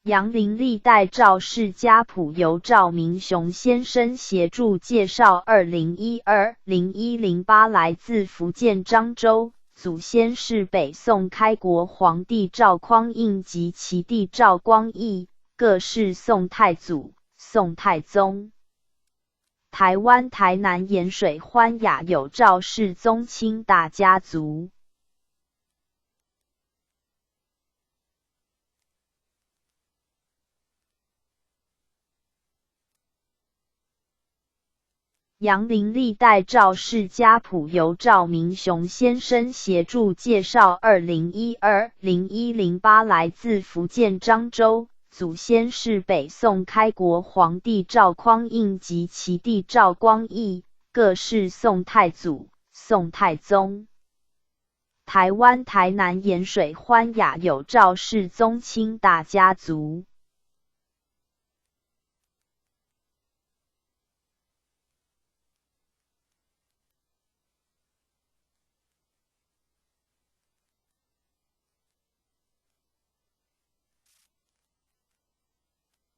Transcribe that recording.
杨林历代赵氏家谱由赵明雄先生协助介绍。2012-0108来自福建漳州，祖先是北宋开国皇帝赵匡胤及其弟赵光义，各是宋太祖、宋太宗。台湾台南盐水欢雅有赵氏宗亲大家族。杨林历代赵氏家谱由赵明雄先生协助介绍。2012-0108来自福建漳州，祖先是北宋开国皇帝赵匡胤及其弟赵光义，各是宋太祖、宋太宗。台湾台南盐水欢雅有赵氏宗亲大家族。